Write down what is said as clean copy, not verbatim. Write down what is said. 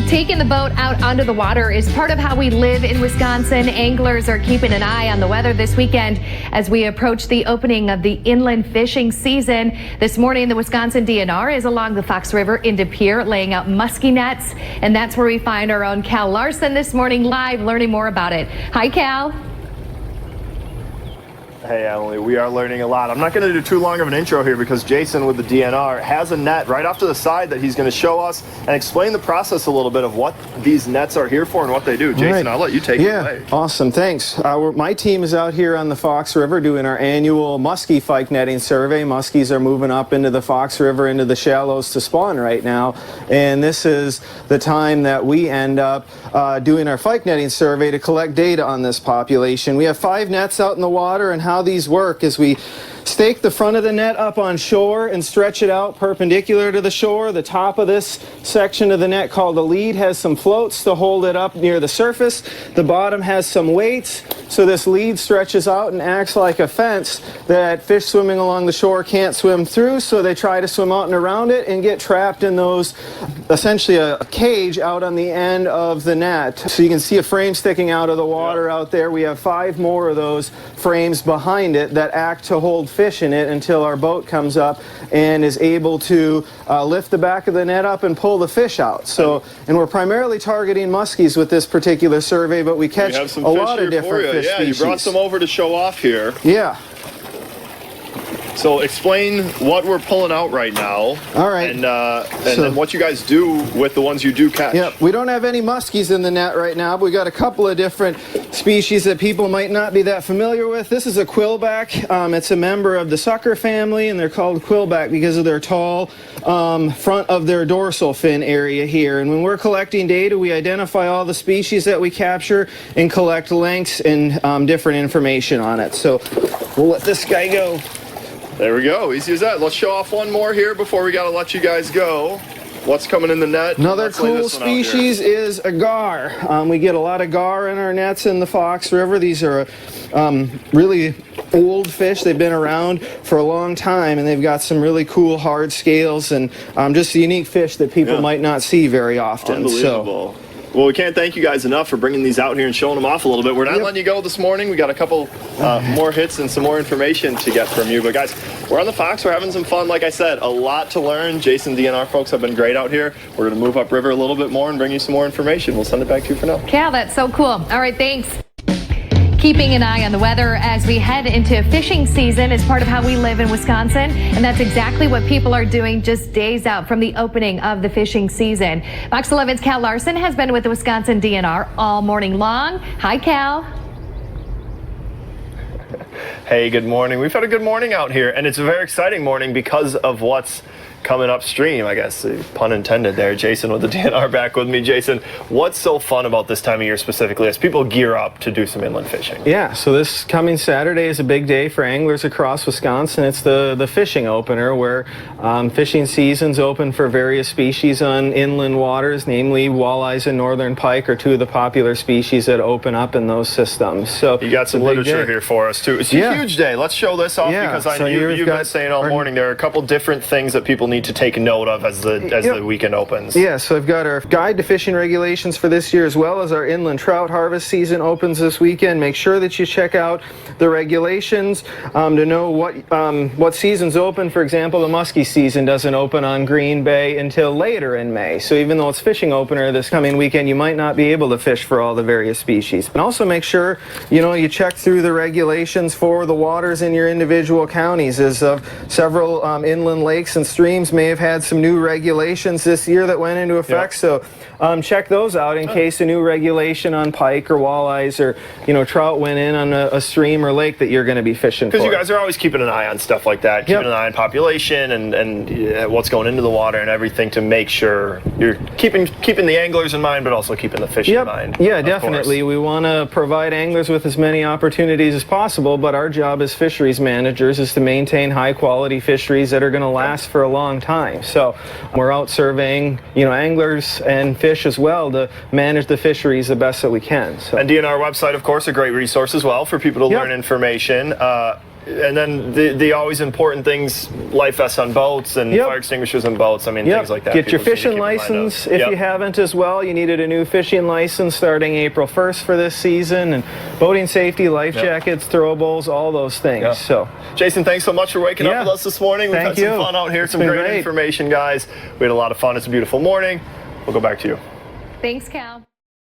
Taking the boat out onto the water is part of how we live in Wisconsin. Anglers are keeping an eye on the weather this weekend as we approach the opening of the inland fishing season. This morning, the Wisconsin DNR is along the Fox River in De Pere laying out musky nets, and that's where we find our own Cal Larson this morning live learning more about it. Hi, Cal. Hey, Emily, we are learning a lot. I'm not going to do too long of an intro here because Jason with the DNR has a net right off to the side that he's going to show us and explain the process a little bit of what these nets are here for and what they do. Jason, I'll let you take it away. Awesome, thanks. My team is out here on the Fox River doing our annual Musky Fyke netting survey. Muskies are moving up into the Fox River, into the shallows to spawn right now, and this is the time that we end up doing our Fyke netting survey to collect data on this population. We have 5 nets out in the water, and how these work is we stake the front of the net up on shore and stretch it out perpendicular to the shore. The top of this section of the net, called the lead, has some floats to hold it up near the surface. The bottom has some weights, so this lead stretches out and acts like a fence that fish swimming along the shore can't swim through, so they try to swim out and around it and get trapped in those, essentially a cage out on the end of the net. So you can see a frame sticking out of the water out there. We have 5 more of those frames behind it that act to hold fish in it until our boat comes up and is able to lift the back of the net up and pull the fish out. So, and we're primarily targeting muskies with this particular survey, but we catch a lot of different fish species. You brought some over to show off here. Yeah. So explain what we're pulling out right now. All right. And then what you guys do with the ones you do catch. Yep. We don't have any muskies in the net right now, but we got a couple of different species that people might not be that familiar with. This is a quillback. It's a member of the sucker family, and they're called quillback because of their tall front of their dorsal fin area here. And when we're collecting data, we identify all the species that we capture and collect lengths and different information on it. So we'll let this guy go. There we go, easy as that. Let's show off one more here before we gotta let you guys go. What's coming in the net? Another cool species is a gar. We get a lot of gar in our nets in the Fox River. These are really old fish. They've been around for a long time, and they've got some really cool hard scales and just a unique fish that people might not see very often. Unbelievable. Well, we can't thank you guys enough for bringing these out here and showing them off a little bit. We're not letting you go this morning. We got a couple more hits and some more information to get from you. But guys, we're on the Fox. We're having some fun. Like I said, a lot to learn. Jason, DNR folks have been great out here. We're going to move upriver a little bit more and bring you some more information. We'll send it back to you for now. Cal, that's so cool. All right, thanks. Keeping an eye on the weather as we head into fishing season is part of how we live in Wisconsin, and that's exactly what people are doing just days out from the opening of the fishing season. Fox 11's Cal Larson has been with the Wisconsin DNR all morning long. Hi, Cal. Hey, good morning. We've had a good morning out here, and it's a very exciting morning because of what's coming upstream, I guess, pun intended there. Jason with the DNR back with me. Jason, what's so fun about this time of year specifically as people gear up to do some inland fishing? Yeah, so this coming Saturday is a big day for anglers across Wisconsin. It's the fishing opener where fishing seasons open for various species on inland waters, namely walleyes and northern pike are 2 of the popular species that open up in those systems. So you got some literature here for us too. It's a huge day. Let's show this off because I know you've been saying all morning there are a couple different things that people need to take note of as the weekend opens. Yeah, so I've got our guide to fishing regulations for this year, as well as our inland trout harvest season opens this weekend. Make sure that you check out the regulations to know what season's open. For example, the musky season doesn't open on Green Bay until later in May. So even though it's fishing opener this coming weekend, you might not be able to fish for all the various species. And also make sure you check through the regulations for the waters in your individual counties, as several inland lakes and streams may have had some new regulations this year that went into effect. So check those out in case a new regulation on pike or walleyes or trout went in on a stream or lake that you're going to be fishing for. Because you guys are always keeping an eye on stuff like that, keeping an eye on population and what's going into the water and everything to make sure you're keeping the anglers in mind, but also keeping the fish in mind. Yeah, definitely. We want to provide anglers with as many opportunities as possible, but our job as fisheries managers is to maintain high quality fisheries that are going to last for a long time. So we're out surveying, anglers and fish as well to manage the fisheries the best that we can. So. And DNR website, of course, a great resource as well for people to learn information. And then the always important things, life vests on boats and fire extinguishers on boats. I mean, things like that. Get your People just need to fishing keep in mind of. license if you haven't as well. You needed a new fishing license starting April 1st for this season. And boating safety, life jackets, throwables, all those things. So, Jason, thanks so much for waking up with us this morning. We've had some fun out here, some great information, guys. We had a lot of fun. It's a beautiful morning. We'll go back to you. Thanks, Cal.